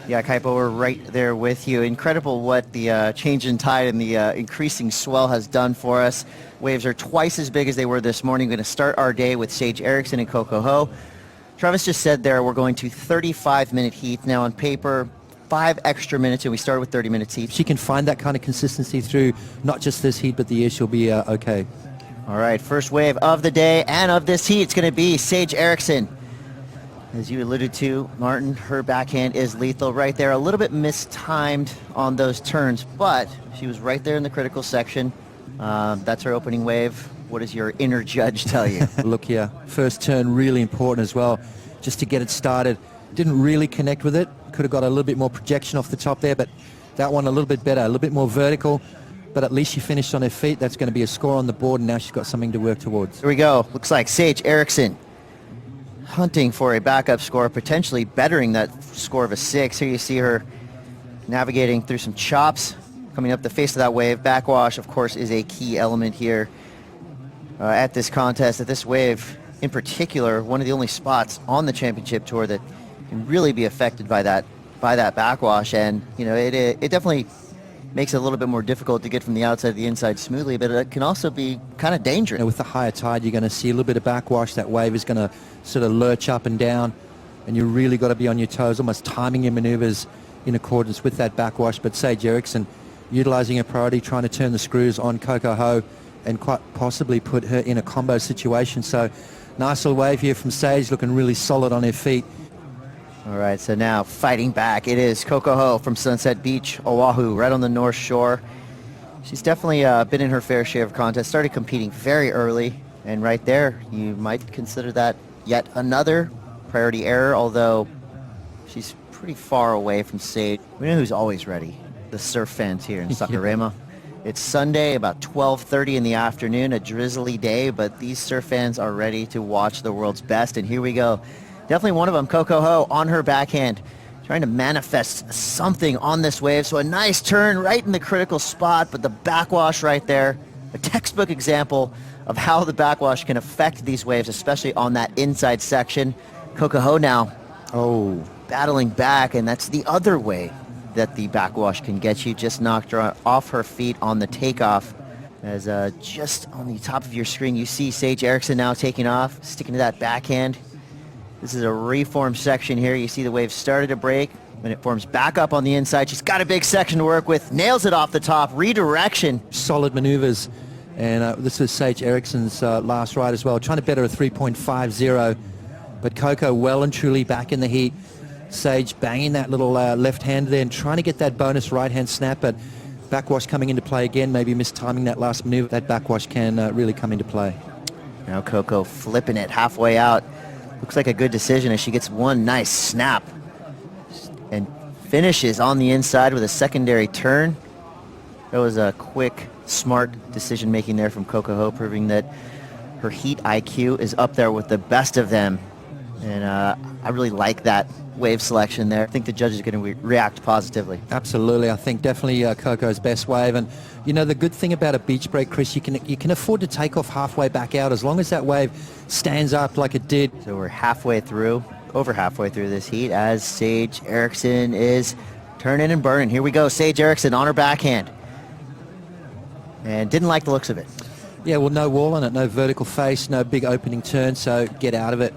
Yeah, Kaipo, we're right there with you. Incredible what the change in tide and the increasing swell has done for us. Waves are twice as big as they were this morning. We're going to start our day with Sage Erickson and Coco Ho. Travis just said there we're going to 35-minute heats. Now on paper, 5 extra minutes, and we started with 30 minutes heat. She can find that kind of consistency through not just this heat, but the year, she'll be okay. All right, first wave of the day and of this heat, it's going to be Sage Erickson. As you alluded to, Martin, her backhand is lethal right there. A little bit mistimed on those turns, but she was right there in the critical section. That's her opening wave. What does your inner judge tell you? Look here, first turn really important as well, just to get it started. Didn't really connect with it. Could have got a little bit more projection off the top there, but that one a little bit better, a little bit more vertical. But at least she finished on her feet. That's going to be a score on the board, and now she's got something to work towards. Here we go. Looks like Sage Erickson hunting for a backup score, potentially bettering that score of a 6. Here you see her navigating through some chops, coming up the face of that wave. Backwash, of course, is a key element here at this contest, at this wave in particular. One of the only spots on the championship tour that can really be affected by that backwash, and you know it definitely makes it a little bit more difficult to get from the outside to the inside smoothly, but it can also be kind of dangerous. With the higher tide, you're going to see a little bit of backwash. That wave is going to sort of lurch up and down, and you really got to be on your toes, almost timing your maneuvers in accordance with that backwash. But Sage Erickson utilizing her priority, trying to turn the screws on Coco Ho and quite possibly put her in a combo situation. So nice little wave here from Sage, looking really solid on her feet. All right, so now fighting back, it is Coco Ho from Sunset Beach, Oahu, right on the North Shore. She's definitely been in her fair share of contests, started competing very early, and right there, you might consider that yet another priority error, although she's pretty far away from Sage. We know who's always ready, the surf fans here in Saquarema. It's Sunday, about 12:30 in the afternoon, a drizzly day, but these surf fans are ready to watch the world's best, and here we go. Definitely one of them, Coco Ho, on her backhand, trying to manifest something on this wave. So a nice turn right in the critical spot, but the backwash right there, a textbook example of how the backwash can affect these waves, especially on that inside section. Coco Ho now, battling back, and that's the other way that the backwash can get you. Just knocked her off her feet on the takeoff. As just on the top of your screen, you see Sage Erickson now taking off, sticking to that backhand. This is a reformed section here. You see the wave started to break, and it forms back up on the inside. She's got a big section to work with. Nails it off the top. Redirection. Solid maneuvers. And this is Sage Erickson's last ride as well. Trying to better a 3.50. But Coco well and truly back in the heat. Sage banging that little left hand there and trying to get that bonus right hand snap. But backwash coming into play again. Maybe mistiming that last maneuver. That backwash can really come into play. Now Coco flipping it halfway out. Looks like a good decision as she gets one nice snap and finishes on the inside with a secondary turn. That was a quick, smart decision making there from Coco Ho, proving that her heat IQ is up there with the best of them. And I really like that wave selection there. I think the judges are going to react positively. Absolutely. I think definitely Coco's best wave. And you know, the good thing about a beach break, Chris, you can afford to take off halfway back out as long as that wave stands up like it did. So we're halfway through, over halfway through this heat as Sage Erickson is turning and burning. Here we go, Sage Erickson on her backhand. And didn't like the looks of it. Yeah, well, no wall on it, no vertical face, no big opening turn, so get out of it.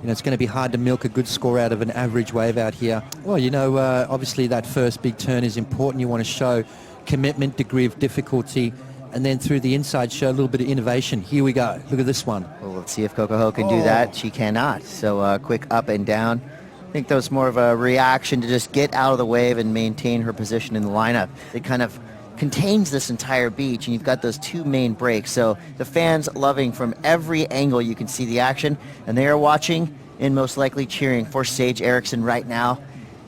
You know, it's going to be hard to milk a good score out of an average wave out here. Well, you know, obviously that first big turn is important. You want to show commitment, degree of difficulty, and then through the inside show a little bit of innovation. Here we go. Look at this one. Well, let's see if Coco Ho can do that. She cannot. So quick up and down. I think that was more of a reaction to just get out of the wave and maintain her position in the lineup. It kind of contains this entire beach, and you've got those two main breaks. So the fans loving from every angle you can see the action, and they are watching and most likely cheering for Sage Erickson right now.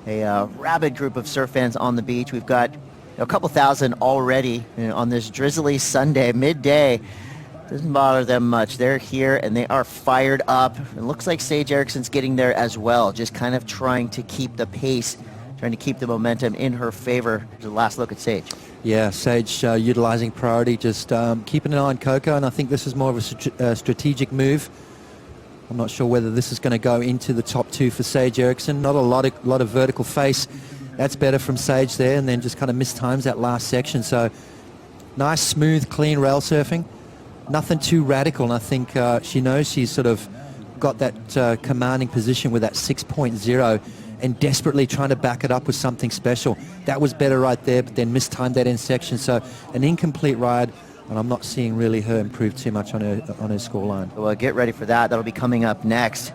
A rabid group of surf fans on the beach. We've got a couple thousand already on this drizzly Sunday, midday. Doesn't bother them much. They're here and they are fired up. It looks like Sage Erickson's getting there as well, just kind of trying to keep the pace, trying to keep the momentum in her favor. Here's a last look at Sage. Yeah, Sage utilizing priority, just keeping an eye on Coco, and I think this is more of a strategic move. I'm not sure whether this is going to go into the top two for Sage Erickson. Not a lot of vertical face That's better from Sage there, and then just kind of mistimes that last section. So nice, smooth, clean rail surfing. Nothing too radical, and I think she knows she's sort of got that commanding position with that 6.0 and desperately trying to back it up with something special. That was better right there, but then mistimed that end section. So an incomplete ride, and I'm not seeing really her improve too much on her scoreline. Well, get ready for that. That'll be coming up next.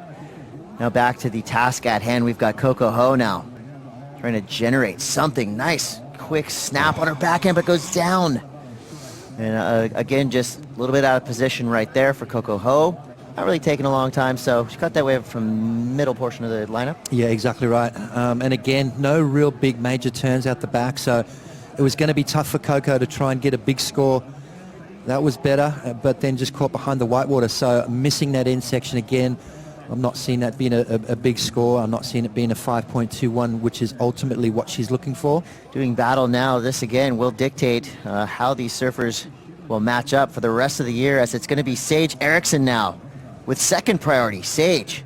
Now back to the task at hand. We've got Coco Ho now trying to generate something nice. Quick snap on her backhand, but goes down. And again, just a little bit out of position right there for Coco Ho. Not really taking a long time, so she got that wave from middle portion of the lineup. Yeah, exactly right. And again, no real big major turns out the back, so it was going to be tough for Coco to try and get a big score. That was better, but then just caught behind the whitewater, so missing that end section again. I'm not seeing that being a big score. I'm not seeing it being a 5.21, which is ultimately what she's looking for. Doing battle now, this again will dictate how these surfers will match up for the rest of the year, as it's going to be Sage Erickson now with second priority. Sage,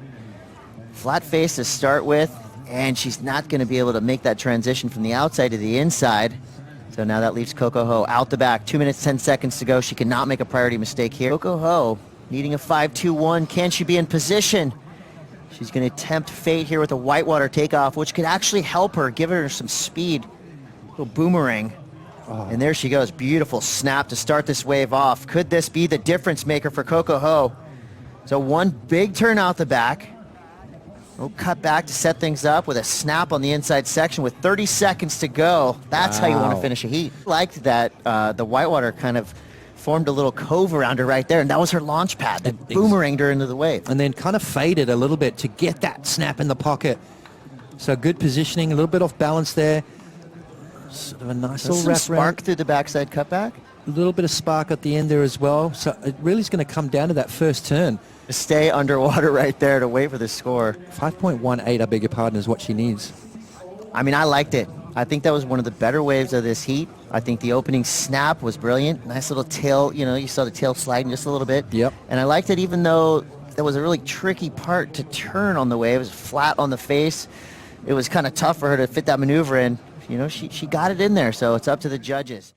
flat face to start with, and she's not going to be able to make that transition from the outside to the inside. So now that leaves Coco Ho out the back. 2 minutes, 10 seconds to go. She cannot make a priority mistake here. Coco Ho needing a 5.21. Can she be in position? She's going to tempt fate here with a whitewater takeoff, which could actually help her, give her some speed. A little boomerang. Oh. And there she goes. Beautiful snap to start this wave off. Could this be the difference maker for Coco Ho? So one big turn out the back. We'll cut back to set things up with a snap on the inside section with 30 seconds to go. That's how you want to finish a heat. Liked that the whitewater kind of formed a little cove around her right there, and that was her launch pad that boomeranged her into the wave. And then kind of faded a little bit to get that snap in the pocket. So good positioning, a little bit off balance there. Sort of a nice little wrap spark through the backside cutback. A little bit of spark at the end there as well. So it really is going to come down to that first turn. Stay underwater right there to wait for the score. 5.18, I beg your pardon, is what she needs. I mean, I liked it. I think that was one of the better waves of this heat. I think the opening snap was brilliant. Nice little tail, you saw the tail sliding just a little bit. Yep. And I liked it even though that was a really tricky part to turn on the wave. It was flat on the face. It was kind of tough for her to fit that maneuver in. She got it in there, so it's up to the judges.